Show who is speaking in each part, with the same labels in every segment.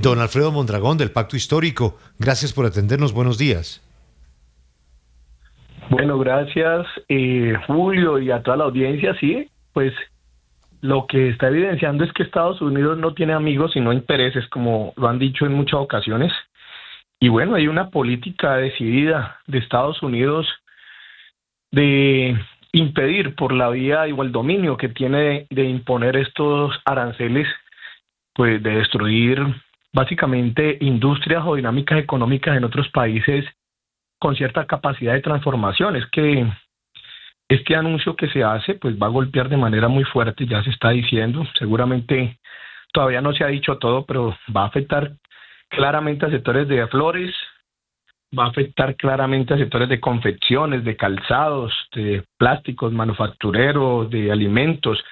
Speaker 1: Don Alfredo Mondragón, del Pacto Histórico, gracias por atendernos. Buenos días.
Speaker 2: Bueno, gracias Julio y a toda la audiencia. Sí, pues lo que está evidenciando es que Estados Unidos no tiene amigos sino intereses, como lo han dicho en muchas ocasiones. Y bueno, hay una política decidida de Estados Unidos de impedir por la vía o el dominio que tiene de imponer estos aranceles, pues de destruir básicamente industrias o dinámicas económicas en otros países con cierta capacidad de transformación. Es que este anuncio que se hace pues va a golpear de manera muy fuerte, ya se está diciendo, seguramente todavía no se ha dicho todo, pero va a afectar claramente a sectores de flores, va a afectar claramente a sectores de confecciones, de calzados, de plásticos, manufactureros, de alimentos,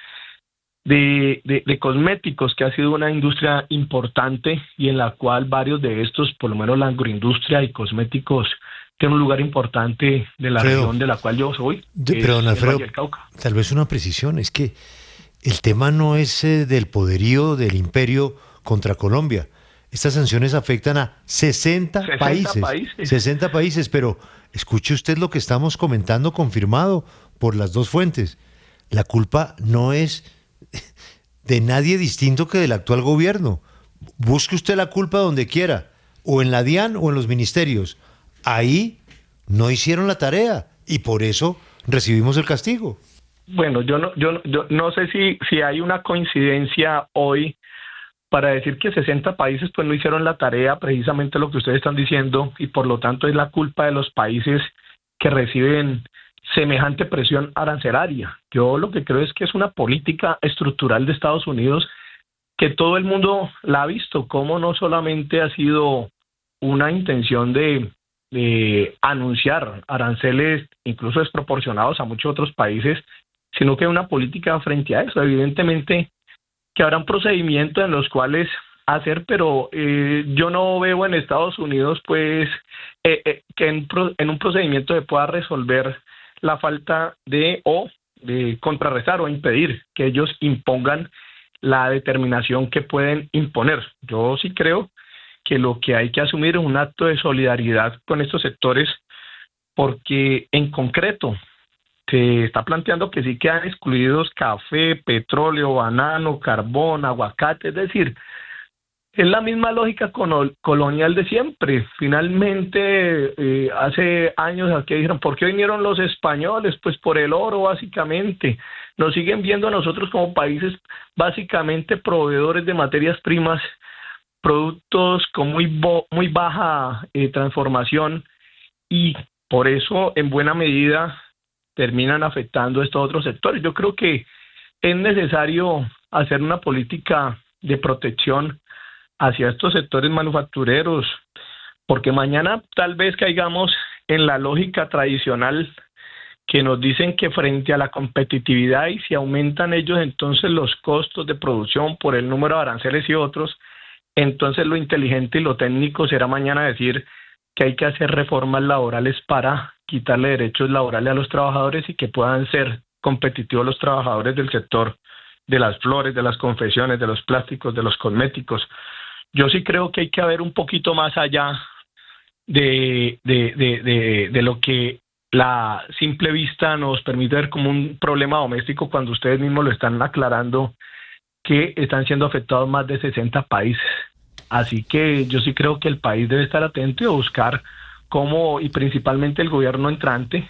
Speaker 2: de cosméticos, que ha sido una industria importante y en la cual varios de estos, por lo menos la agroindustria y cosméticos, tienen un lugar importante de la
Speaker 1: Alfredo,
Speaker 2: región de la cual yo soy, que
Speaker 1: pero
Speaker 2: es
Speaker 1: don
Speaker 2: el Valle
Speaker 1: Alfredo,
Speaker 2: del Cauca.
Speaker 1: tal vez una precisión, es que el tema no es del poderío del imperio contra Colombia. Estas sanciones afectan a 60
Speaker 2: 60
Speaker 1: países,
Speaker 2: países.
Speaker 1: 60 países, pero escuche usted lo que estamos comentando, confirmado por las dos fuentes. La culpa no es de nadie distinto que del actual gobierno. Busque usted la culpa donde quiera, o en la DIAN o en los ministerios. Ahí no hicieron la tarea y por eso recibimos el castigo.
Speaker 2: Bueno, yo no sé si hay una coincidencia hoy para decir que 60 países pues no hicieron la tarea, precisamente lo que ustedes están diciendo, y por lo tanto es la culpa de los países que reciben semejante presión arancelaria. Yo lo que creo es que es una política estructural de Estados Unidos que todo el mundo la ha visto, como no solamente ha sido una intención de anunciar aranceles incluso desproporcionados a muchos otros países, sino que hay una política frente a eso. Evidentemente que habrán procedimientos en los cuales hacer, pero yo no veo en Estados Unidos pues que en un procedimiento se pueda resolver la falta de contrarrestar o impedir que ellos impongan la determinación que pueden imponer. Yo sí creo que lo que hay que asumir es un acto de solidaridad con estos sectores, porque en concreto se está planteando que sí quedan excluidos café, petróleo, banano, carbón, aguacate, es decir, es la misma lógica colonial de siempre. Finalmente, hace años aquí dijeron, ¿por qué vinieron los españoles? Pues por el oro, básicamente. Nos siguen viendo a nosotros como países básicamente proveedores de materias primas, productos con muy baja transformación, y por eso, en buena medida, terminan afectando estos otros sectores. Yo creo que es necesario hacer una política de protección hacia estos sectores manufactureros, porque mañana tal vez caigamos en la lógica tradicional que nos dicen que frente a la competitividad y si aumentan ellos entonces los costos de producción por el número de aranceles y otros, entonces lo inteligente y lo técnico será mañana decir que hay que hacer reformas laborales para quitarle derechos laborales a los trabajadores y que puedan ser competitivos los trabajadores del sector de las flores, de las confecciones, de los plásticos, de los cosméticos. Yo sí creo que hay que ver un poquito más allá de lo que la simple vista nos permite ver como un problema doméstico, cuando ustedes mismos lo están aclarando, que están siendo afectados más de 60 países. Así que yo sí creo que el país debe estar atento y buscar cómo, y principalmente el gobierno entrante,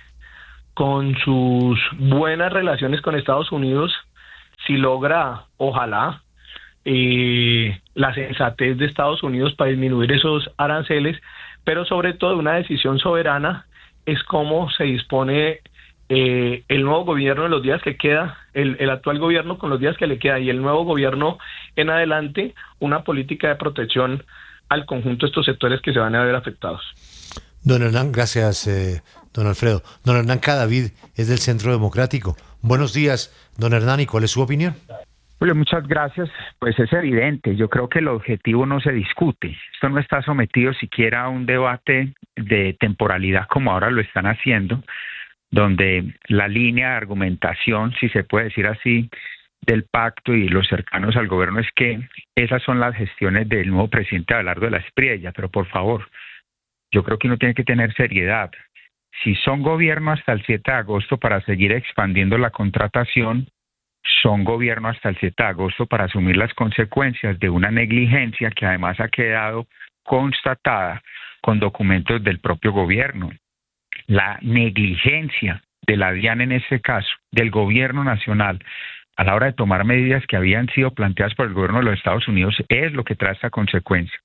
Speaker 2: con sus buenas relaciones con Estados Unidos, si logra, ojalá, la sensatez de Estados Unidos para disminuir esos aranceles, pero sobre todo una decisión soberana es cómo se dispone el nuevo gobierno en los días que queda, el actual gobierno con los días que le queda, y el nuevo gobierno en adelante, una política de protección al conjunto de estos sectores que se van a ver afectados.
Speaker 1: Don Hernán, gracias, don Alfredo. Don Hernán Cadavid es del Centro Democrático. Buenos días, don Hernán, ¿y cuál es su opinión?
Speaker 3: Oye, muchas gracias. Pues es evidente, yo creo que el objetivo no se discute. Esto no está sometido siquiera a un debate de temporalidad como ahora lo están haciendo, donde la línea de argumentación, si se puede decir así, del pacto y los cercanos al gobierno es que esas son las gestiones del nuevo presidente Abelardo de la Espriella, pero por favor, yo creo que uno tiene que tener seriedad. Si son gobierno hasta el 7 de agosto para seguir expandiendo la contratación, son gobierno hasta el 7 de agosto para asumir las consecuencias de una negligencia que además ha quedado constatada con documentos del propio gobierno. La negligencia de la DIAN en este caso, del gobierno nacional, a la hora de tomar medidas que habían sido planteadas por el gobierno de los Estados Unidos, es lo que trae esta consecuencia.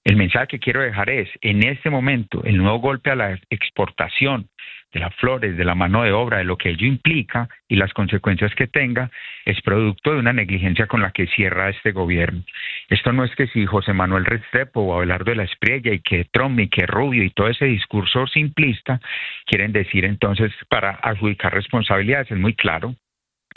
Speaker 3: El mensaje que quiero dejar es, en este momento, el nuevo golpe a la exportación de las flores, de la mano de obra, de lo que ello implica y las consecuencias que tenga, es producto de una negligencia con la que cierra este gobierno. Esto no es que si José Manuel Restrepo o Abelardo de la Espriella y que Trump y que Rubio y todo ese discurso simplista quieren decir entonces para adjudicar responsabilidades. Es muy claro,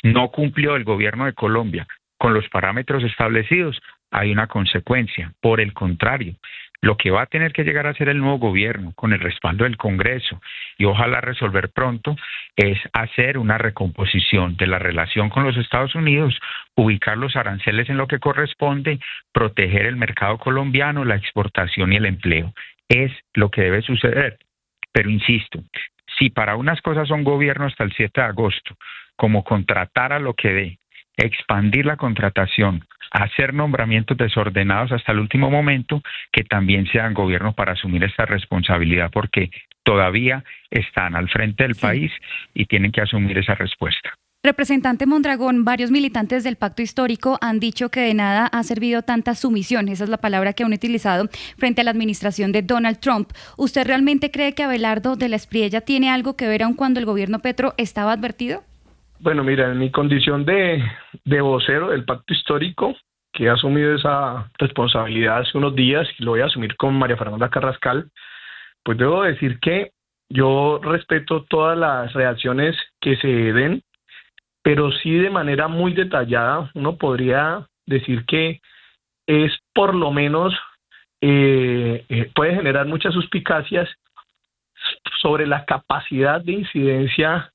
Speaker 3: no cumplió el gobierno de Colombia con los parámetros establecidos, hay una consecuencia. Por el contrario, lo que va a tener que llegar a hacer el nuevo gobierno con el respaldo del Congreso y ojalá resolver pronto es hacer una recomposición de la relación con los Estados Unidos, ubicar los aranceles en lo que corresponde, proteger el mercado colombiano, la exportación y el empleo. Es lo que debe suceder. Pero insisto, si para unas cosas son gobierno hasta el 7 de agosto, como contratar a lo que dé, expandir la contratación, hacer nombramientos desordenados hasta el último momento, que también sean gobierno para asumir esta responsabilidad, porque todavía están al frente del país y tienen que asumir esa respuesta.
Speaker 4: Representante Mondragón, varios militantes del pacto histórico han dicho que de nada ha servido tanta sumisión, esa es la palabra que han utilizado, frente a la administración de Donald Trump. ¿Usted realmente cree que Abelardo de la Espriella tiene algo que ver aun cuando el gobierno Petro estaba advertido?
Speaker 2: Bueno, mira, en mi condición de vocero del pacto histórico, que he asumido esa responsabilidad hace unos días y lo voy a asumir con María Fernanda Carrascal, pues debo decir que yo respeto todas las reacciones que se den, pero sí de manera muy detallada uno podría decir que es por lo menos, puede generar muchas suspicacias sobre la capacidad de incidencia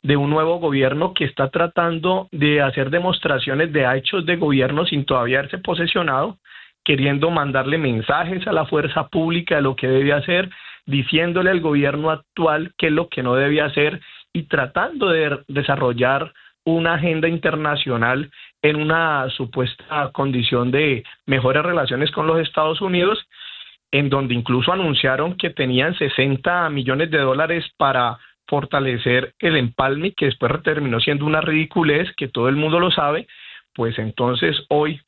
Speaker 2: de un nuevo gobierno que está tratando de hacer demostraciones de hechos de gobierno sin todavía haberse posesionado, queriendo mandarle mensajes a la fuerza pública de lo que debe hacer, diciéndole al gobierno actual qué es lo que no debe hacer y tratando de desarrollar una agenda internacional en una supuesta condición de mejores relaciones con los Estados Unidos, en donde incluso anunciaron que tenían 60 millones de dólares para fortalecer el empalme, que después terminó siendo una ridiculez, que todo el mundo lo sabe. Pues entonces hoy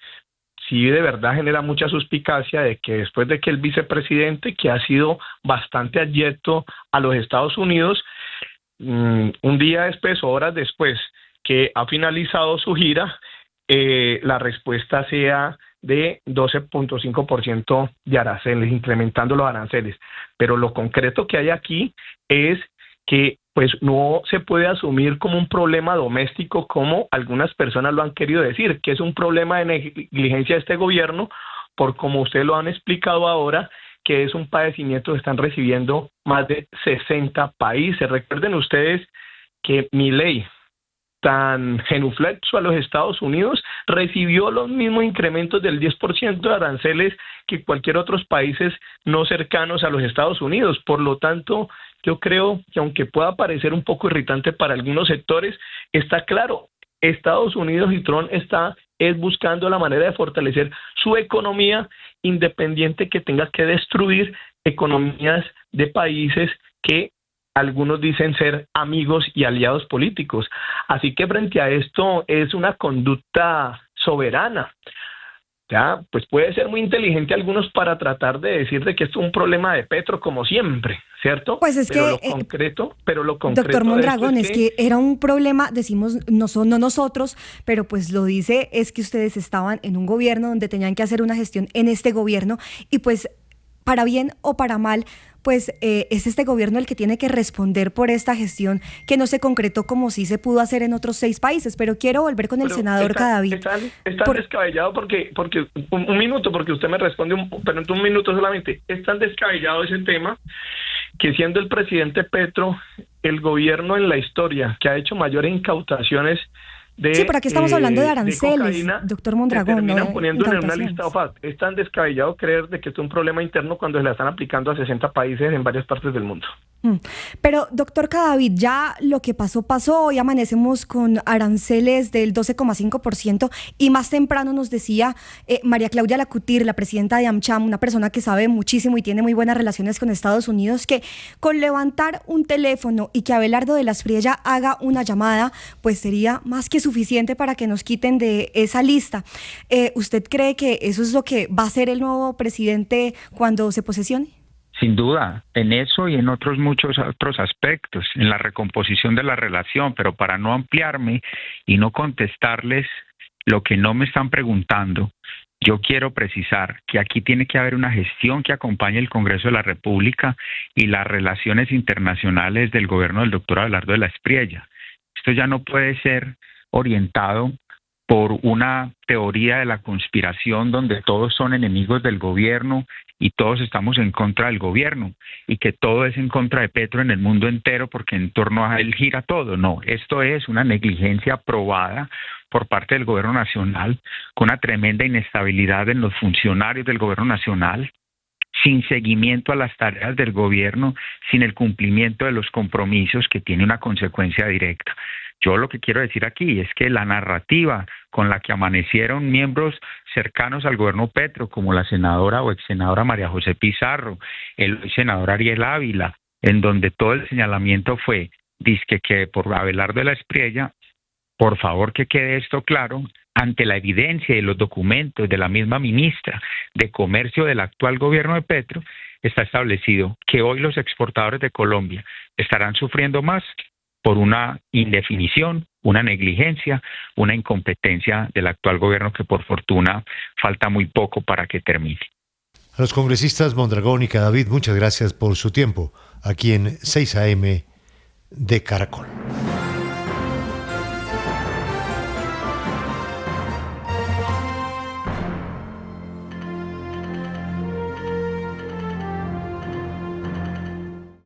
Speaker 2: sí de verdad genera mucha suspicacia de que después de que el vicepresidente, que ha sido bastante adyecto a los Estados Unidos, un día después o horas después que ha finalizado su gira, la respuesta sea de 12.5% de aranceles, incrementando los aranceles. Pero lo concreto que hay aquí es que pues no se puede asumir como un problema doméstico como algunas personas lo han querido decir, que es un problema de negligencia de este gobierno, por como ustedes lo han explicado ahora, que es un padecimiento que están recibiendo más de 60 países. Recuerden ustedes que Milei, tan genuflexo a los Estados Unidos, recibió los mismos incrementos del 10% de aranceles que cualquier otros países no cercanos a los Estados Unidos. Por lo tanto, yo creo que aunque pueda parecer un poco irritante para algunos sectores, está claro, Estados Unidos y Trump es buscando la manera de fortalecer su economía, independiente que tenga que destruir economías de países que algunos dicen ser amigos y aliados políticos. Así que frente a esto es una conducta soberana. Ya, pues puede ser muy inteligente algunos para tratar de decir de que esto es un problema de Petro, como siempre, ¿cierto?
Speaker 5: Pues es
Speaker 2: pero
Speaker 5: que,
Speaker 2: lo concreto
Speaker 5: doctor Mondragón,
Speaker 2: es
Speaker 5: que era un problema, decimos, no nosotros, pero pues lo dice, es que ustedes estaban en un gobierno donde tenían que hacer una gestión en este gobierno y pues para bien o para mal, pues es este gobierno el que tiene que responder por esta gestión que no se concretó como sí se pudo hacer en otros 6 países. Pero quiero volver con el senador Cadavid.
Speaker 2: Está descabellado porque un minuto, porque usted me responde, pero en un minuto solamente. Es tan descabellado ese tema que siendo el presidente Petro el gobierno en la historia que ha hecho mayores incautaciones
Speaker 5: Sí, pero aquí estamos hablando de aranceles,
Speaker 2: cocaína,
Speaker 5: doctor Mondragón.
Speaker 2: terminan
Speaker 5: no
Speaker 2: poniendo en una lista OFAC. Es tan descabellado creer de que es un problema interno cuando se la están aplicando a 60 países en varias partes del mundo.
Speaker 5: Pero, doctor Cadavid, ya lo que pasó, hoy amanecemos con aranceles del 12,5% y más temprano nos decía María Claudia Lacutir, la presidenta de AmCham, una persona que sabe muchísimo y tiene muy buenas relaciones con Estados Unidos, que con levantar un teléfono y que Abelardo de la Espriella haga una llamada, pues sería más que suficiente para que nos quiten de esa lista. ¿Usted cree que eso es lo que va a hacer el nuevo presidente cuando se posesione?
Speaker 3: Sin duda, en eso y en muchos otros aspectos, en la recomposición de la relación, pero para no ampliarme y no contestarles lo que no me están preguntando, yo quiero precisar que aquí tiene que haber una gestión que acompañe el Congreso de la República y las relaciones internacionales del gobierno del doctor Abelardo de la Espriella. Esto ya no puede ser orientado por una teoría de la conspiración donde todos son enemigos del gobierno y todos estamos en contra del gobierno y que todo es en contra de Petro en el mundo entero porque en torno a él gira todo. No, esto es una negligencia probada por parte del gobierno nacional, con una tremenda inestabilidad en los funcionarios del gobierno nacional, sin seguimiento a las tareas del gobierno, sin el cumplimiento de los compromisos que tiene una consecuencia directa. Yo lo que quiero decir aquí es que la narrativa con la que amanecieron miembros cercanos al gobierno Petro, como la senadora o exsenadora María José Pizarro, el senador Ariel Ávila, en donde todo el señalamiento fue, dizque que por Abelardo de la Espriella, por favor que quede esto claro, ante la evidencia de los documentos de la misma ministra de Comercio del actual gobierno de Petro, está establecido que hoy los exportadores de Colombia estarán sufriendo más por una indefinición, una negligencia, una incompetencia del actual gobierno que por fortuna falta muy poco para que termine.
Speaker 1: A los congresistas Mondragón y Cadavid, muchas gracias por su tiempo aquí en 6 AM de Caracol.